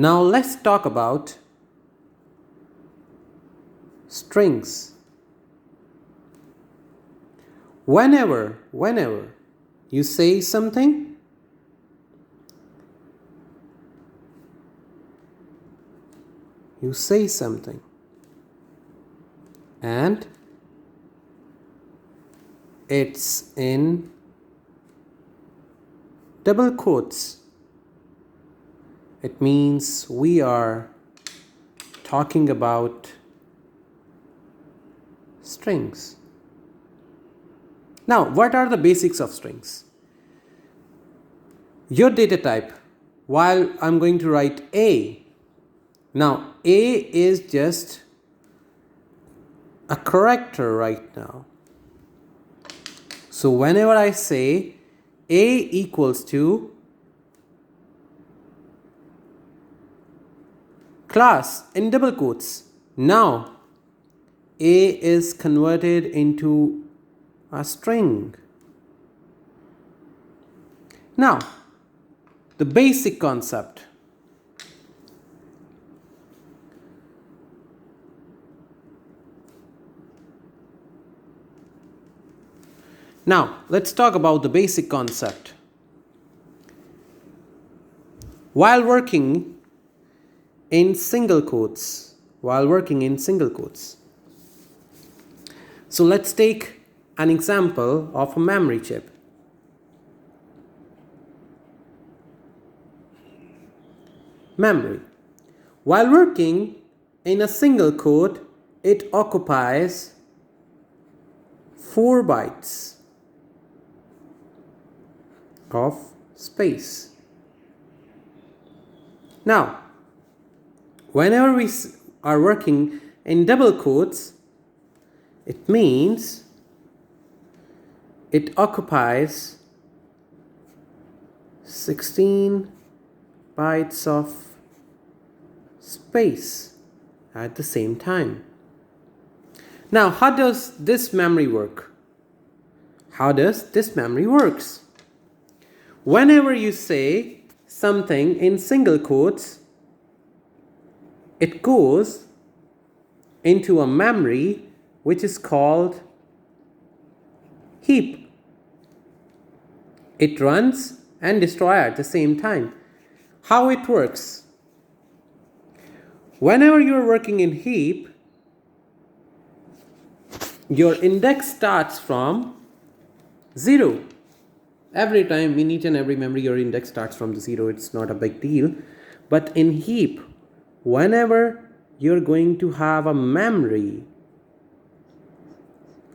Now let's talk about strings. Whenever you say something, and it's in double quotes, it means we are talking about strings. Now, what are the basics of strings? Your data type, while I'm going to write A. Now, A is just a character right now. So whenever I say A equals to class in double quotes, now A is converted into a string. Now, the basic concept. Now, let's talk about the basic concept. While working in single quotes, so let's take an example of a memory chip. Memory. While working in a single quote, it occupies 4 bytes of space. Now, whenever we are working in double quotes, it means it occupies 16 bytes of space at the same time. Now, how does this memory work? Whenever you say something in single quotes, it goes into a memory which is called heap. It runs and destroys at the same time. How it works? Whenever you are working in heap, your index starts from 0. Every time, in each and every memory, your index starts from the 0. It's not a big deal. But in heap, whenever you're going to have a memory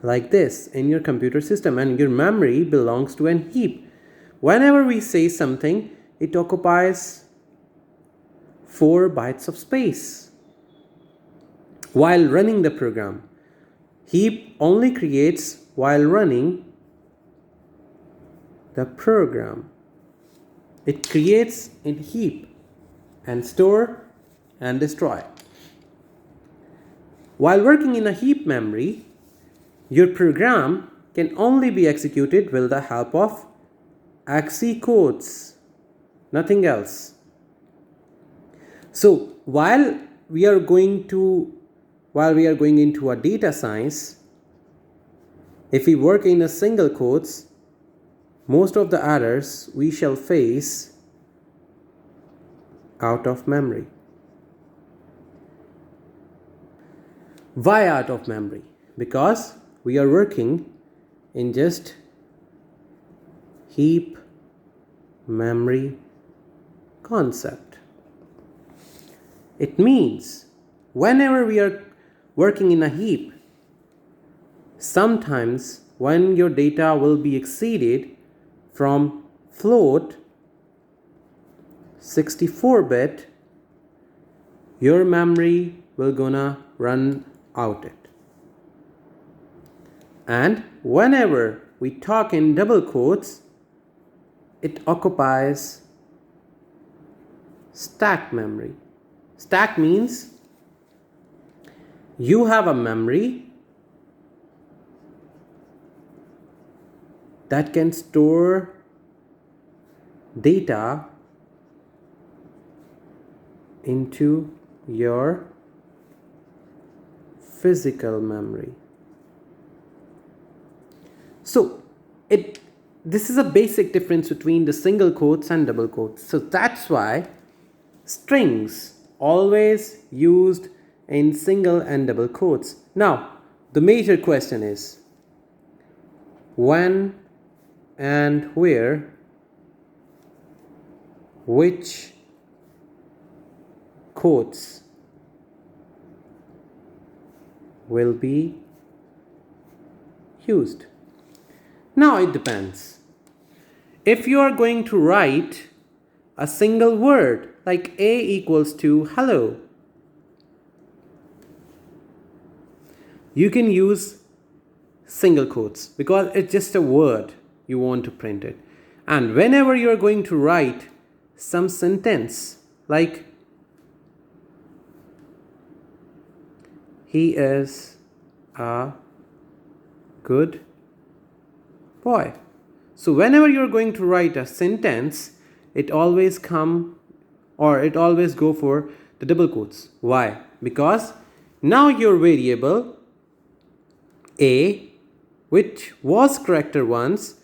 like this in your computer system, and your memory belongs to an heap, whenever we say something, it occupies 4 bytes of space while running the program. Heap only creates while running the program. It creates in heap and store and destroy. While working in a heap memory, your program can only be executed with the help of ASCII codes, nothing else. So while we are going into a data science, if we work in a single quotes, most of the errors we shall face out of memory. Why out of memory? Because we are working in just heap memory concept. It means whenever we are working in a heap, sometimes when your data will be exceeded from float 64-bit, your memory will gonna run out it. And whenever we talk in double quotes, it occupies stack memory. Stack means you have a memory that can store data into your physical memory. So this is a basic difference between the single quotes and double quotes. So that's why strings always used in single and double quotes. Now, the major question is when and where, which quotes will be used. Now it depends. If you are going to write a single word like A equals to hello, you can use single quotes because it's just a word you want to print it. And whenever you are going to write some sentence like he is a good boy. So whenever you're going to write a sentence, it always go for the double quotes. Why? Because now your variable A, which was character once,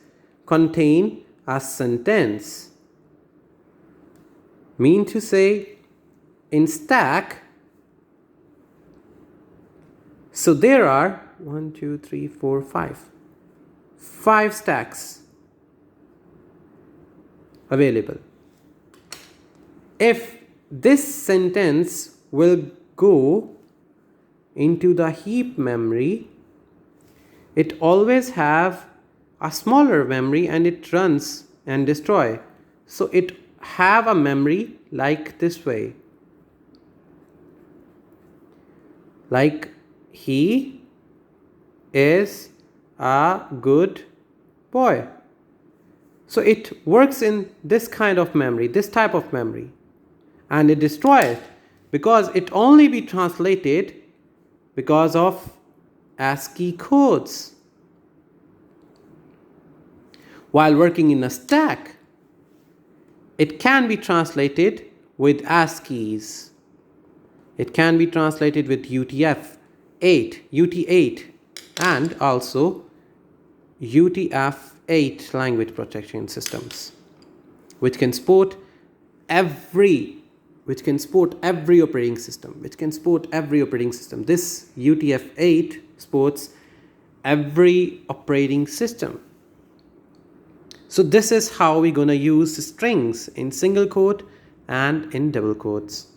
contain a sentence. Mean to say, in stack, so there are 1, 2, 3, 4, 5 stacks available. If this sentence will go into the heap memory, it always have a smaller memory and it runs and destroy. So it have a memory like this way. Like he is a good boy. So it works in this kind of memory, this type of memory, and it destroys it because it only be translated because of ASCII codes. While working in a stack, it can be translated with ASCIIs. It can be translated with UT8, and also UTF-8 language protection systems, which can support every operating system. This UTF-8 supports every operating system. So this is how we're gonna use strings in single quote and in double quotes.